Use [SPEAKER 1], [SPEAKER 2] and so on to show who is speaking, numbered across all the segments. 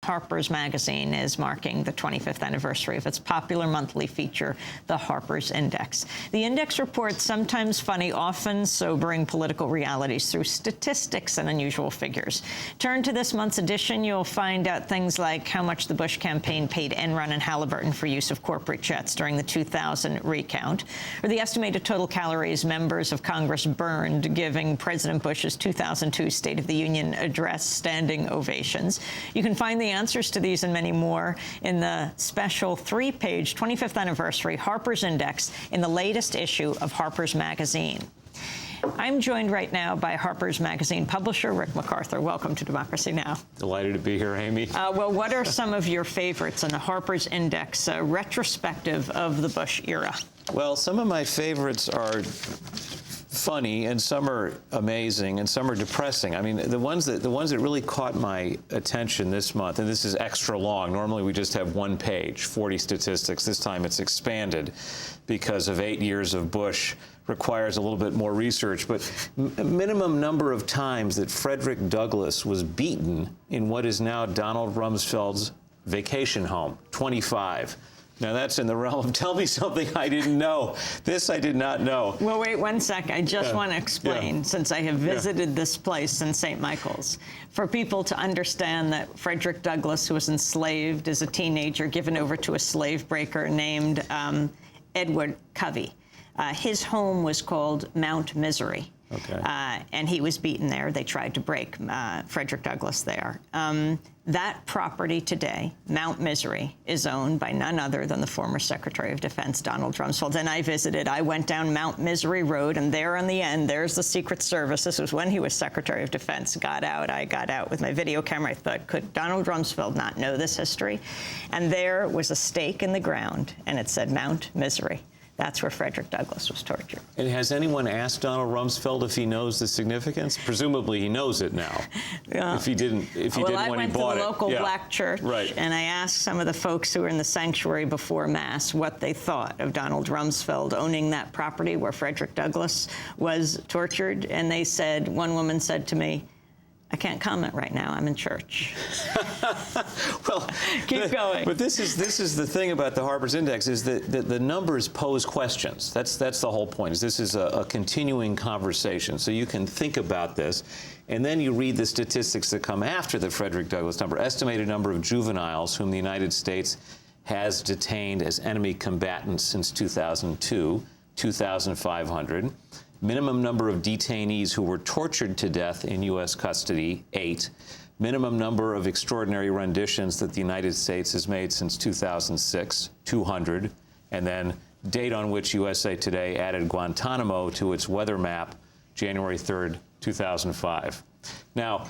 [SPEAKER 1] Harpers Magazine is marking the 25th anniversary of its popular monthly feature, the Harpers Index. The index reports sometimes funny, often sobering political realities through statistics and unusual figures. Turn to this month's edition, you'll find out things like how much the Bush campaign paid Enron and Halliburton for use of corporate jets during the 2000 recount, or the estimated total calories members of Congress burned giving President Bush's 2002 State of the Union address standing ovations. You can find the answers to these and many more in the special 3-page 25th anniversary Harpers Index in the latest issue of Harpers Magazine. I'm joined right now by Harpers Magazine publisher Rick MacArthur. Welcome to Democracy Now!
[SPEAKER 2] Delighted to be here, Amy.
[SPEAKER 1] Well, what are some of your favorites in the Harpers Index retrospective of the Bush era?
[SPEAKER 2] Well, some of my favorites are funny, and some are amazing, and some are depressing. I mean, the ones that really caught my attention this month, and this is extra long. Normally we just have one page, 40 statistics. This time it's expanded because of 8 years of Bush requires a little bit more research, but minimum number of times that Frederick Douglass was beaten in what is now Donald Rumsfeld's vacation home, 25. Now, that's in the realm of tell me something I didn't know. This I did not know.
[SPEAKER 1] Well, wait 1 sec. I just want to explain, since I have visited this place in St. Michael's, for people to understand that Frederick Douglass, who was enslaved as a teenager, given over to a slave breaker named Edward Covey. His home was called Mount Misery.
[SPEAKER 2] Okay.
[SPEAKER 1] And he was beaten there. They tried to break Frederick Douglass there. That property today, Mount Misery, is owned by none other than the former Secretary of Defense, Donald Rumsfeld. And I went down Mount Misery Road, and there on the end, there's the Secret Service. This was when he was Secretary of Defense. I got out with my video camera. I thought, could Donald Rumsfeld not know this history? And there was a stake in the ground, and it said Mount Misery. That's where Frederick Douglass was tortured.
[SPEAKER 2] And has anyone asked Donald Rumsfeld if he knows the significance? Presumably he knows it now. If he didn't when he bought it.
[SPEAKER 1] I went to the local black church, and I asked some of the folks who were in the sanctuary before Mass what they thought of Donald Rumsfeld owning that property where Frederick Douglass was tortured. And they said, one woman said to me, I can't comment right now. I'm in church.
[SPEAKER 2] Well,
[SPEAKER 1] keep going.
[SPEAKER 2] But this is the thing about the Harpers Index is that the numbers pose questions. That's the whole point. This is a continuing conversation. So you can think about this, and then you read the statistics that come after the Frederick Douglass number. Estimated number of juveniles whom the United States has detained as enemy combatants since 2002, 2,500. Minimum number of detainees who were tortured to death in U.S. custody, 8. Minimum number of extraordinary renditions that the United States has made since 2006, 200. And then date on which USA Today added Guantanamo to its weather map, January 3rd, 2005. Now,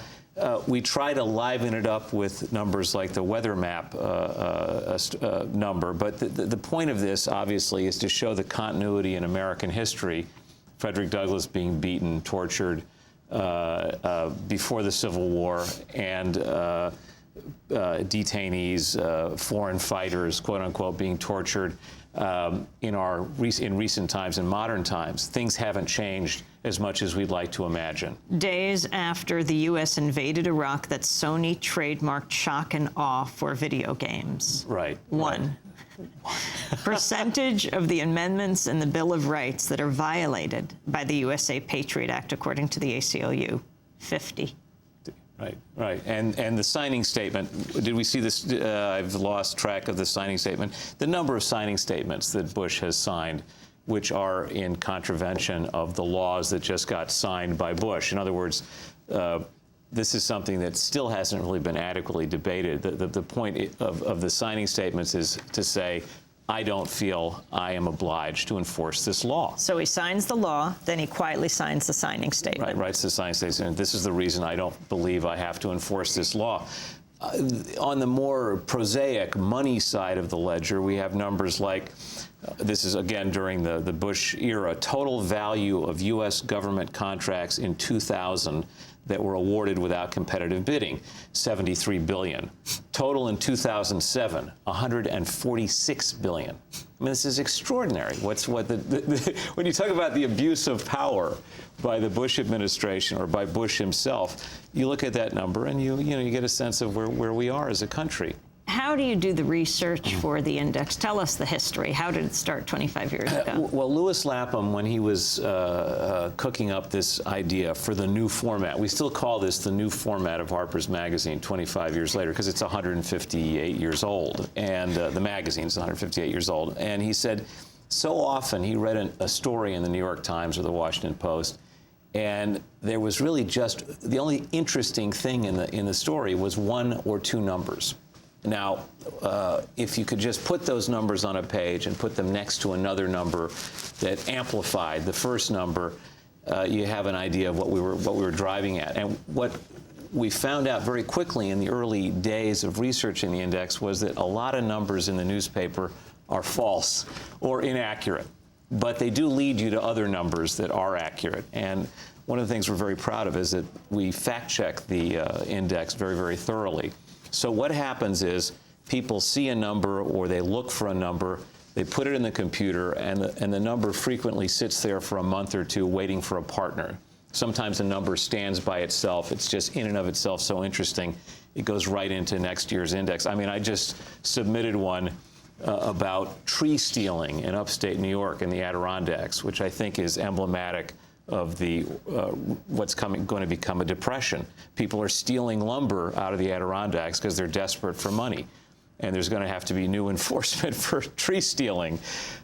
[SPEAKER 2] we try to liven it up with numbers like the weather map number, but the point of this, obviously, is to show the continuity in American history. Frederick Douglass being beaten, tortured before the Civil War, and detainees, foreign fighters, quote unquote, being tortured in recent times, in modern times. Things haven't changed as much as we'd like to imagine.
[SPEAKER 1] Days after the U.S. invaded Iraq, that Sony trademarked shock and awe for video games.
[SPEAKER 2] Right.
[SPEAKER 1] One. Percentage of the amendments in the Bill of Rights that are violated by the USA Patriot Act, according to the ACLU, 50.
[SPEAKER 2] Right. And the signing statement, did we see this? I've lost track of the signing statement. The number of signing statements that Bush has signed, which are in contravention of the laws that just got signed by Bush. In other words, this is something that still hasn't really been adequately debated. The point of the signing statements is to say, I don't feel I am obliged to enforce this law.
[SPEAKER 1] So he signs the law, then he quietly signs the signing statement.
[SPEAKER 2] Right, writes the signing statement. This is the reason I don't believe I have to enforce this law. On the more prosaic money side of the ledger, we have numbers like, this is again during the Bush era, total value of U.S. government contracts in 2000 that were awarded without competitive bidding, 73 billion. Total in 2007, 146 billion. I mean, this is extraordinary. When you talk about the abuse of power by the Bush administration or by Bush himself, you look at that number and you get a sense of where we are as a country.
[SPEAKER 1] How do you do the research for the index? Tell us the history. How did it start 25 years ago?
[SPEAKER 2] Well, Lewis Lapham, when he was cooking up this idea for the new format, we still call this the new format of Harpers Magazine 25 years later because it's 158 years old, and the magazine's 158 years old. And he said so often he read a story in the New York Times or the Washington Post, and there was really just the only interesting thing in the story was one or two numbers. Now, if you could just put those numbers on a page and put them next to another number that amplified the first number, you have an idea of what we were driving at. And what we found out very quickly in the early days of researching the index was that a lot of numbers in the newspaper are false or inaccurate, but they do lead you to other numbers that are accurate. And one of the things we're very proud of is that we fact-check the index very, very thoroughly. So what happens is people see a number or they look for a number, they put it in the computer, and the number frequently sits there for a month or two waiting for a partner. Sometimes a number stands by itself. It's just in and of itself so interesting, it goes right into next year's index. I mean, I just submitted one about tree stealing in upstate New York in the Adirondacks, which I think is emblematic of the what's going to become a depression. People are stealing lumber out of the Adirondacks because they're desperate for money, and there's going to have to be new enforcement for tree stealing.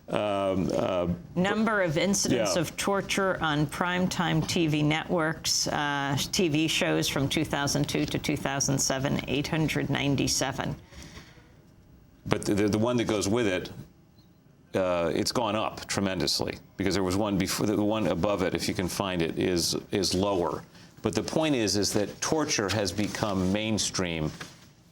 [SPEAKER 1] Number of incidents of torture on primetime TV networks, TV shows from 2002 to 2007, 897.
[SPEAKER 2] But the one that goes with it, it's gone up tremendously because there was one before. The one above it, if you can find it, is lower. But the point is that torture has become mainstream.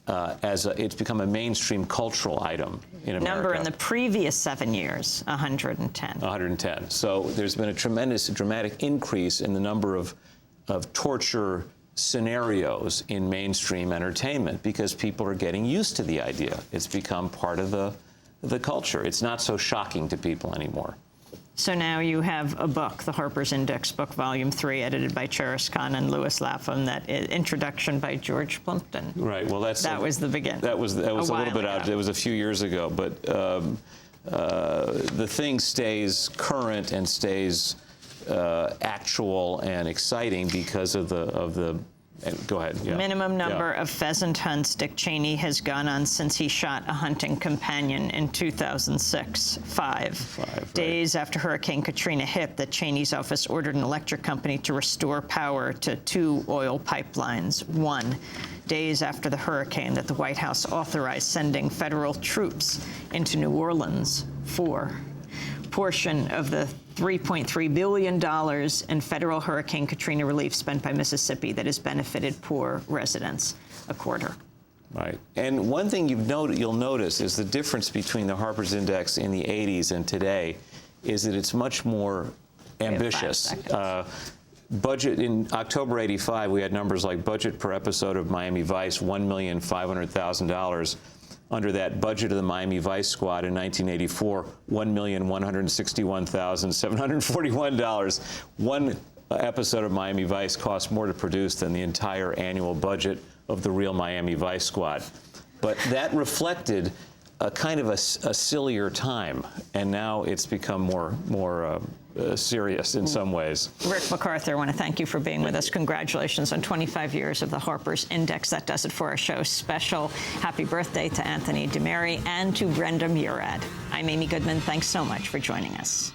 [SPEAKER 2] It's become a mainstream cultural item in America.
[SPEAKER 1] Number in the previous 7 years, 110.
[SPEAKER 2] 110. So there's been a tremendous, dramatic increase in the number of torture scenarios in mainstream entertainment because people are getting used to the idea. It's become part of the culture. It's not so shocking to people anymore.
[SPEAKER 1] So now you have a book, the Harpers Index book, Volume 3, edited by Cheris Khan and Lewis Lapham, that introduction by George Plimpton.
[SPEAKER 2] Right. Well, that
[SPEAKER 1] was the beginning.
[SPEAKER 2] That was a little bit out. It was a few years ago, but the thing stays current and stays actual and exciting because of the. Go ahead. Yeah.
[SPEAKER 1] Minimum number of pheasant hunts Dick Cheney has gone on since he shot a hunting companion in 2006. Five. Days after Hurricane Katrina hit, the Cheney's office ordered an electric company to restore power to 2 oil pipelines. 1. Days after the hurricane, that the White House authorized sending federal troops into New Orleans. 4. Portion of the $3.3 billion in federal Hurricane Katrina relief spent by Mississippi that has benefited poor residents. A quarter.
[SPEAKER 2] Right. And one thing you'll notice is the difference between the Harpers Index in the 80s and today is that it's much more ambitious. Budget in October '85, we had numbers like budget per episode of Miami Vice, $1,500,000. Under that budget of the Miami Vice Squad in 1984, $1,161,741. One episode of Miami Vice cost more to produce than the entire annual budget of the real Miami Vice Squad. But that reflected a kind of a sillier time, and now it's become more serious in some ways.
[SPEAKER 1] Rick MacArthur, I want to thank you for being with us. Congratulations on 25 years of the Harpers Index. That does it for our show. Special happy birthday to Anthony DeMary and to Brenda Murad. I'm Amy Goodman. Thanks so much for joining us.